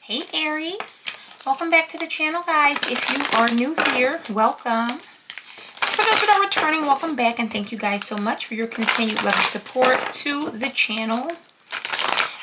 Hey Aries, welcome back to the channel, guys. If you are new here, welcome. For those that are returning, welcome back, and thank you guys so much for your continued love and support to the channel.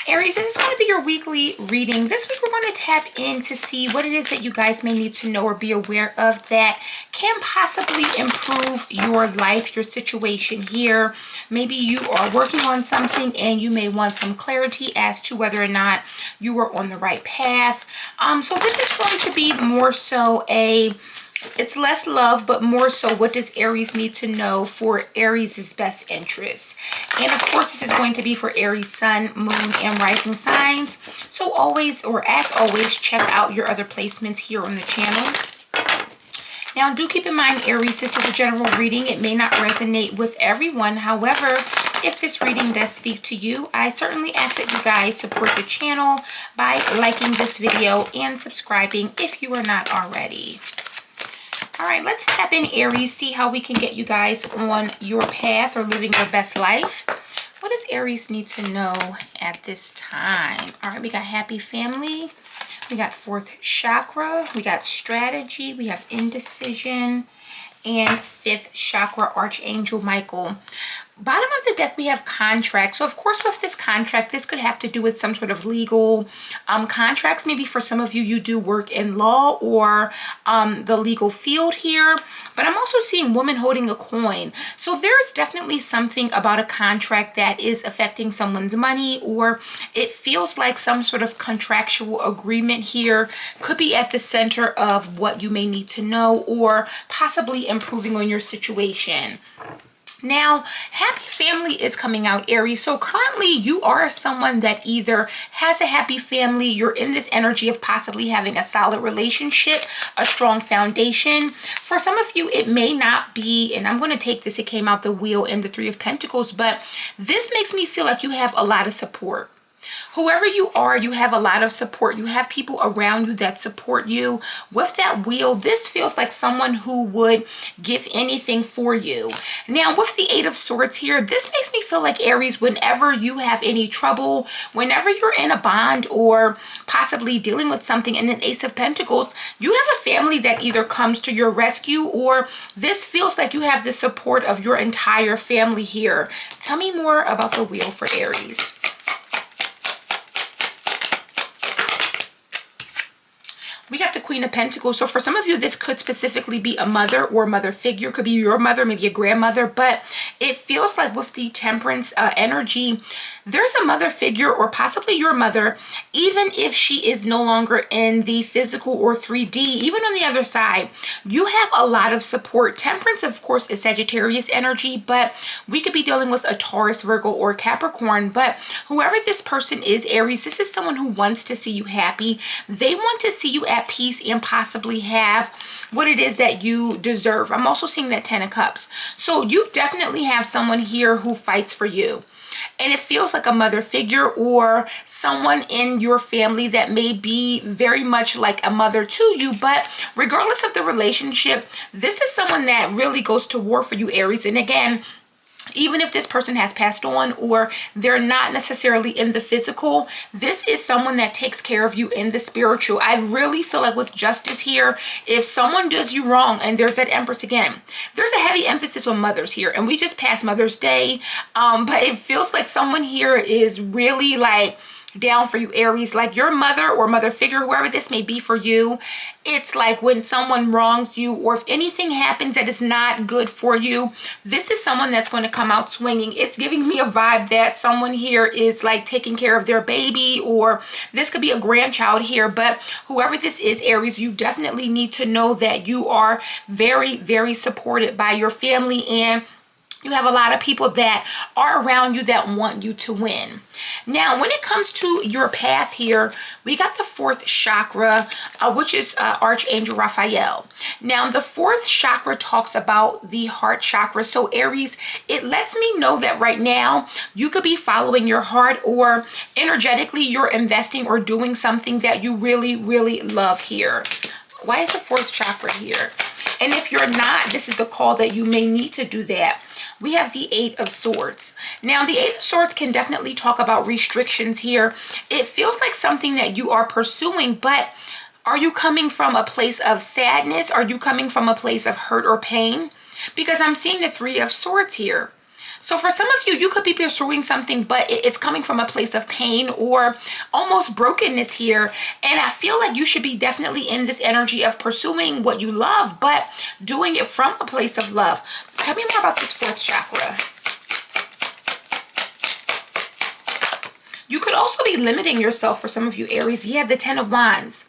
Aries, this is going to be your weekly reading. This week we're going to tap in to see what it is that you guys may need to know or be aware of that can possibly improve your life, your situation here. Maybe you are working on something and you may want some clarity as to whether or not you are on the right path. So this is going to be more so it's less love, but more so what does Aries need to know for Aries' best interests. And of course, this is going to be for Aries, Sun, Moon, and Rising signs. So always, or as always, check out your other placements here on the channel. Now, do keep in mind, Aries, this is a general reading. It may not resonate with everyone. However, if this reading does speak to you, I certainly ask that you guys support the channel by liking this video and subscribing if you are not already. All right, let's tap in, Aries, see how we can get you guys on your path or living your best life. What does Aries need to know at this time? All right, we got happy family. We got fourth chakra. We got strategy. We have indecision. And fifth chakra, Archangel Michael. Bottom of the deck, we have contract. So, of course, with this contract, this could have to do with some sort of legal contracts. Maybe for some of you, you do work in law or the legal field here. But I'm also seeing woman holding a coin. So there's definitely something about a contract that is affecting someone's money, or it feels like some sort of contractual agreement here could be at the center of what you may need to know or possibly improving on your situation. Now, happy family is coming out, Aries. So currently you are someone that either has a happy family, you're in this energy of possibly having a solid relationship, a strong foundation. For some of you, it may not be, and I'm going to take this, it came out the wheel and the Three of Pentacles, but this makes me feel like you have a lot of support. Whoever you are, you have a lot of support. You have people around you that support you. With that wheel, this feels like someone who would give anything for you. Now, with the Eight of Swords here, this makes me feel like, Aries, whenever you have any trouble, whenever you're in a bond or possibly dealing with something, and an Ace of Pentacles, you have a family that either comes to your rescue, or this feels like you have the support of your entire family here. Tell me more about the wheel for Aries. We got the Queen of Pentacles. So for some of you, this could specifically be a mother or mother figure. Could be your mother, maybe a grandmother. But it feels like with the Temperance energy, there's a mother figure or possibly your mother, even if she is no longer in the physical or 3D, even on the other side, you have a lot of support. Temperance, of course, is Sagittarius energy, but we could be dealing with a Taurus, Virgo, or Capricorn. But whoever this person is, Aries, this is someone who wants to see you happy. They want to see you at peace and possibly have what it is that you deserve. I'm also seeing that 10 of Cups. So you definitely have someone here who fights for you. And it feels like a mother figure or someone in your family that may be very much like a mother to you. But regardless of the relationship, this is someone that really goes to war for you, Aries. And again, even if this person has passed on or they're not necessarily in the physical, this is someone that takes care of you in the spiritual. I really feel like with justice here, if someone does you wrong, and there's that Empress again, there's a heavy emphasis on mothers here, and we just passed Mother's Day, but it feels like someone here is really like down for you, Aries. Like your mother or mother figure, whoever this may be for you, it's like when someone wrongs you, or if anything happens that is not good for you, this is someone that's going to come out swinging. It's giving me a vibe that someone here is like taking care of their baby, or this could be a grandchild here. But whoever this is, Aries, you definitely need to know that you are very, very supported by your family, and you have a lot of people that are around you that want you to win. Now, when it comes to your path here, we got the fourth chakra, which is Archangel Raphael. Now, the fourth chakra talks about the heart chakra. So, Aries, it lets me know that right now you could be following your heart, or energetically you're investing or doing something that you really, really love here. Why is the fourth chakra here? And if you're not, this is the call that you may need to do that. we have the Eight of Swords. Now, the Eight of Swords can definitely talk about restrictions here. It feels like something that you are pursuing, but are you coming from a place of sadness? Are you coming from a place of hurt or pain? Because I'm seeing the Three of Swords here. So for some of you, you could be pursuing something, but it's coming from a place of pain or almost brokenness here. And I feel like you should be definitely in this energy of pursuing what you love, but doing it from a place of love. Tell me more about this fourth chakra. You could also be limiting yourself for some of you, Aries. Yeah, the Ten of Wands.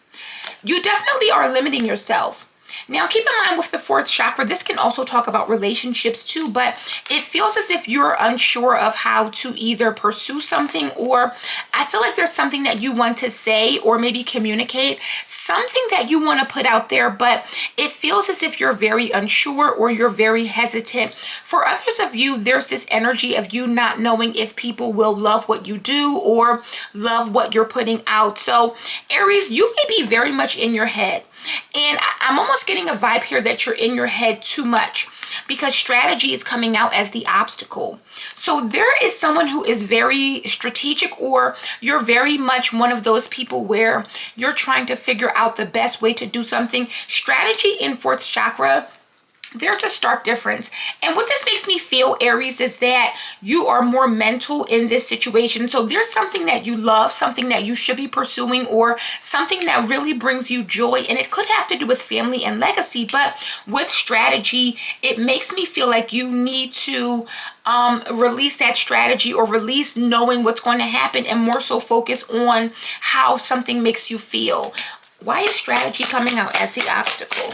You definitely are limiting yourself. Now, keep in mind with the fourth chakra, this can also talk about relationships too, but it feels as if you're unsure of how to either pursue something, or I feel like there's something that you want to say or maybe communicate, something that you want to put out there, but it feels as if you're very unsure or you're very hesitant. For others of you, there's this energy of you not knowing if people will love what you do or love what you're putting out. So, Aries, you may be very much in your head. And I'm almost getting a vibe here that you're in your head too much, because strategy is coming out as the obstacle. So there is someone who is very strategic, or you're very much one of those people where you're trying to figure out the best way to do something. Strategy in fourth chakra, there's a stark difference. And what this makes me feel, Aries, is that you are more mental in this situation. So there's something that you love, something that you should be pursuing, or something that really brings you joy. And it could have to do with family and legacy, but with strategy, it makes me feel like you need to release that strategy, or release knowing what's going to happen, and more so focus on how something makes you feel. Why is strategy coming out as the obstacle?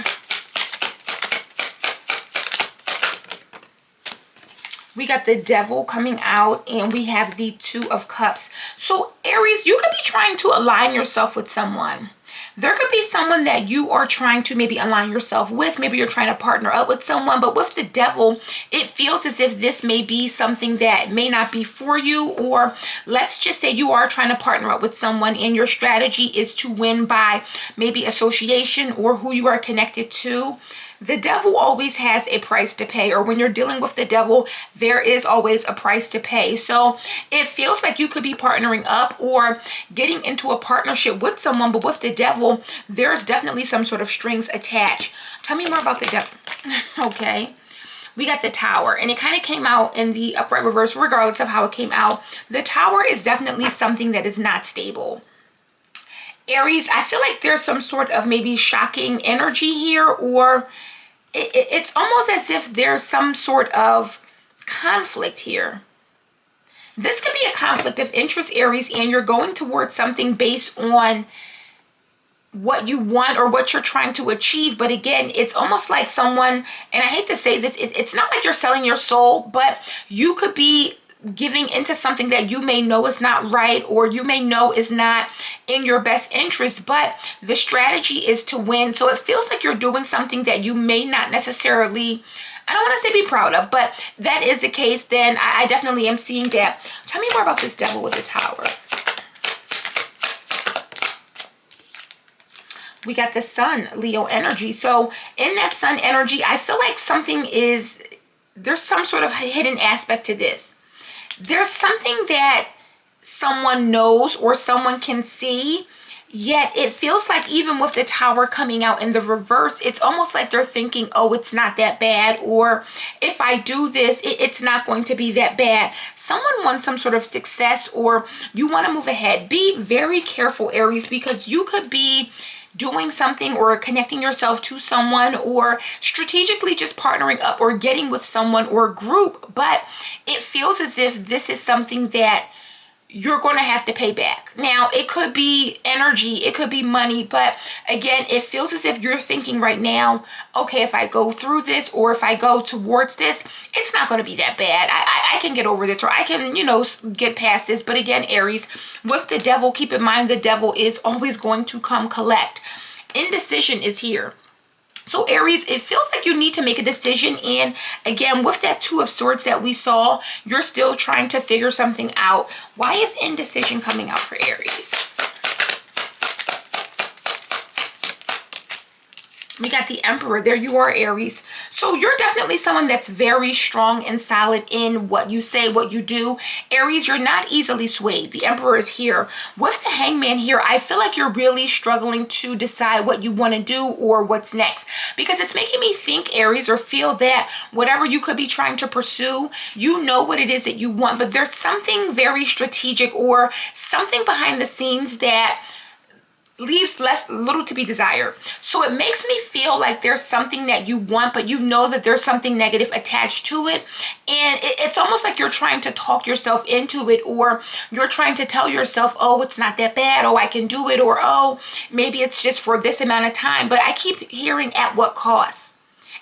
We got the Devil coming out, and we have the Two of Cups. So Aries, you could be trying to align yourself with someone. There could be someone that you are trying to maybe align yourself with. Maybe you're trying to partner up with someone, but with the Devil, it feels as if this may be something that may not be for you. Or let's just say you are trying to partner up with someone, and your strategy is to win by maybe association or who you are connected to. The Devil always has a price to pay, or when you're dealing with the Devil, there is always a price to pay. So it feels like you could be partnering up or getting into a partnership with someone, but with the Devil, there's definitely some sort of strings attached. Tell me more about the Devil. Okay. We got the Tower, and it kind of came out in the upright reverse, regardless of how it came out. The Tower is definitely something that is not stable. Aries, I feel like there's some sort of maybe shocking energy here, or it's almost as if there's some sort of conflict here. This could be a conflict of interest, Aries, and you're going towards something based on what you want or what you're trying to achieve. But again, it's almost like someone, and I hate to say this, it's not like you're selling your soul, but you could be giving into something that you may know is not right, or you may know is not in your best interest, but the strategy is to win. So it feels like you're doing something that you may not necessarily, I don't want to say be proud of, but that is the case. Then I definitely am seeing that. Tell me more about this Devil with the Tower. We got the Sun, Leo energy. So in that Sun energy, I feel like there's some sort of hidden aspect to this. There's something that someone knows or someone can see, yet it feels like even with the Tower coming out in the reverse, it's almost like they're thinking, oh, it's not that bad, or if I do this, it's not going to be that bad. Someone wants some sort of success, or you want to move ahead. Be very careful, Aries, because you could be doing something or connecting yourself to someone, or strategically just partnering up or getting with someone or a group, but it feels as if this is something that you're going to have to pay back. Now, it could be energy, it could be money, but again, it feels as if you're thinking right now, okay, if I go through this or if I go towards this, it's not going to be that bad. I can get over this, or I can, get past this. But again, Aries, with the Devil, keep in mind the Devil is always going to come collect. Indecision is here. So Aries, it feels like you need to make a decision. And again, with that Two of Swords that we saw, you're still trying to figure something out. Why is indecision coming out for Aries? We got the Emperor. There you are, Aries. So you're definitely someone that's very strong and solid in what you say, what you do. Aries, you're not easily swayed. The Emperor is here. With the Hangman here, I feel like you're really struggling to decide what you want to do or what's next. Because it's making me think, Aries, or feel that whatever you could be trying to pursue, you know what it is that you want. But there's something very strategic or something behind the scenes that leaves little to be desired. So it makes me feel like there's something that you want, but you know that there's something negative attached to it. And it's almost like you're trying to talk yourself into it, or you're trying to tell yourself, oh, it's not that bad. Oh, I can do it. Or, oh, maybe it's just for this amount of time. But I keep hearing at what cost?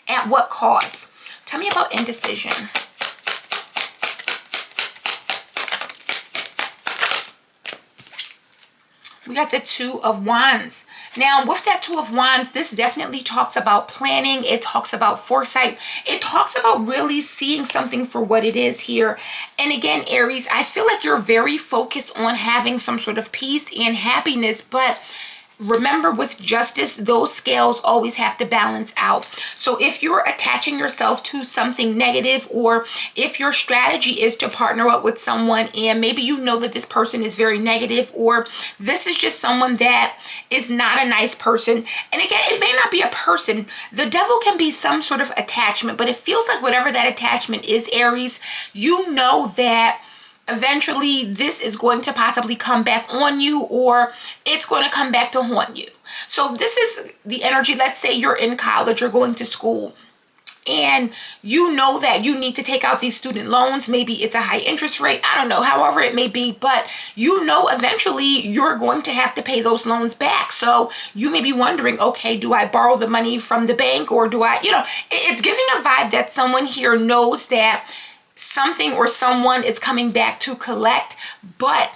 At what cost? Tell me about indecision. We got the Two of Wands. Now, with that Two of Wands, this definitely talks about planning. It talks about foresight. It talks about really seeing something for what it is here. And again, Aries, I feel like you're very focused on having some sort of peace and happiness, but remember, with justice, those scales always have to balance out. So if you're attaching yourself to something negative, or if your strategy is to partner up with someone and maybe you know that this person is very negative, or this is just someone that is not a nice person. And again, it may not be a person. The devil can be some sort of attachment, but it feels like whatever that attachment is, Aries, you know that eventually this is going to possibly come back on you, or it's going to come back to haunt you. So this is the energy. Let's say you're in college, you're going to school, and you know that you need to take out these student loans. Maybe it's a high interest rate. I don't know, however it may be, but you know eventually you're going to have to pay those loans back. So you may be wondering, okay, do I borrow the money from the bank, or do I, it's giving a vibe that someone here knows that something or someone is coming back to collect, but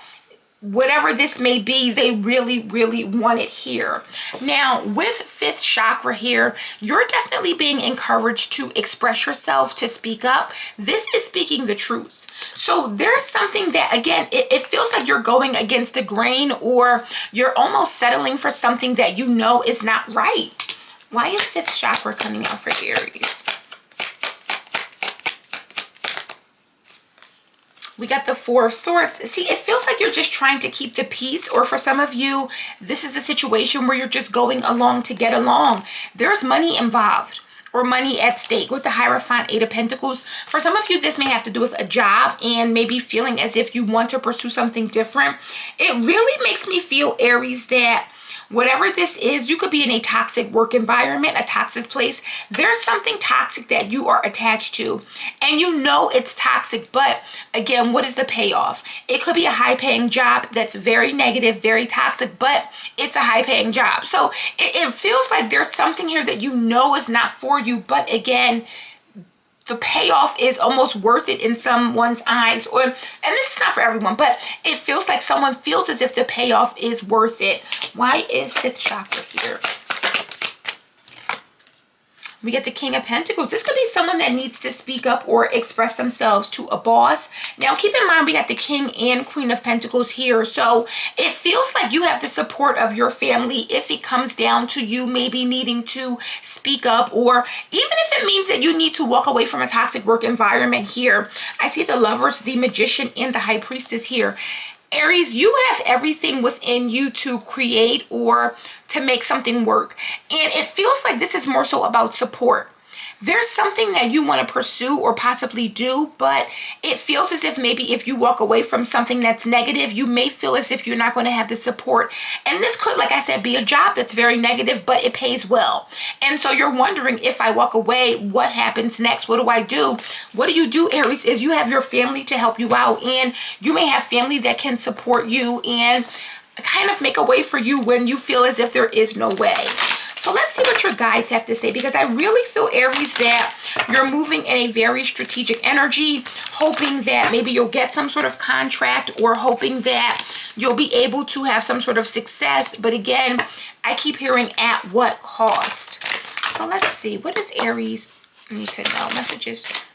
whatever this may be, they really, really want it here. Now, with fifth chakra here, you're definitely being encouraged to express yourself, to speak up. This is speaking the truth. So there's something that, again, it feels like you're going against the grain, or you're almost settling for something that you know is not right. Why is fifth chakra coming out for Aries? We got the Four of Swords. See, it feels like you're just trying to keep the peace, or for some of you, this is a situation where you're just going along to get along. There's money involved, or money at stake with the Hierophant, Eight of Pentacles. For some of you, this may have to do with a job and maybe feeling as if you want to pursue something different. It really makes me feel, Aries, that whatever this is, you could be in a toxic work environment, a toxic place. There's something toxic that you are attached to, and you know it's toxic, but again, what is the payoff? It could be a high-paying job that's very negative, very toxic, but it's a high-paying job. So it feels like there's something here that you know is not for you, but again, the payoff is almost worth it in someone's eyes. And this is not for everyone, but it feels like someone feels as if the payoff is worth it. Why is fifth chakra here? We get the King of Pentacles. This could be someone that needs to speak up or express themselves to a boss. Now, keep in mind, we got the King and Queen of Pentacles here. So it feels like you have the support of your family if it comes down to you maybe needing to speak up, or even if it means that you need to walk away from a toxic work environment here. I see the Lovers, the Magician, and the High Priestess here. Aries, you have everything within you to create or to make something work. And it feels like this is more so about support. There's something that you want to pursue or possibly do, but it feels as if maybe if you walk away from something that's negative, you may feel as if you're not going to have the support. And this could, like I said, be a job that's very negative, but it pays well. And so you're wondering, if I walk away, what happens next? What do I do? What do, Aries, is you have your family to help you out, and you may have family that can support you and kind of make a way for you when you feel as if there is no way. So let's see what your guides have to say, because I really feel, Aries, that you're moving in a very strategic energy, hoping that maybe you'll get some sort of contract, or hoping that you'll be able to have some sort of success. But again, I keep hearing at what cost. So let's see. What does Aries need to know? Messages.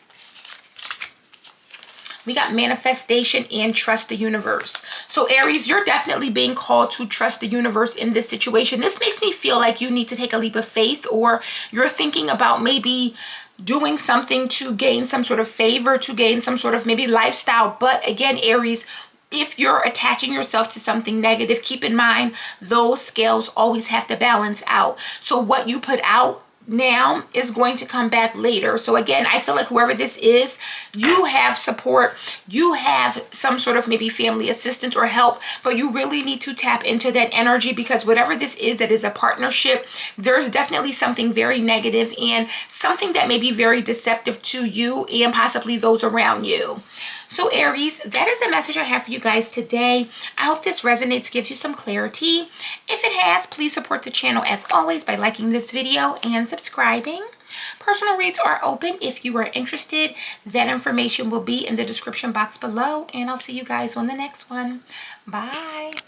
We got manifestation and trust the universe. So Aries, you're definitely being called to trust the universe in this situation. This makes me feel like you need to take a leap of faith, or you're thinking about maybe doing something to gain some sort of favor, to gain some sort of maybe lifestyle. But again, Aries, if you're attaching yourself to something negative, keep in mind those scales always have to balance out. So what you put out now is going to come back later. So again, I feel like whoever this is, you have support, you have some sort of maybe family assistance or help, but you really need to tap into that energy, because whatever this is that is a partnership, there's definitely something very negative and something that may be very deceptive to you and possibly those around you. So Aries, that is the message I have for you guys today. I hope this resonates, gives you some clarity. If it has, please support the channel as always by liking this video and subscribing. Personal reads are open if you are interested. That information will be in the description box below, and I'll see you guys on the next one. Bye.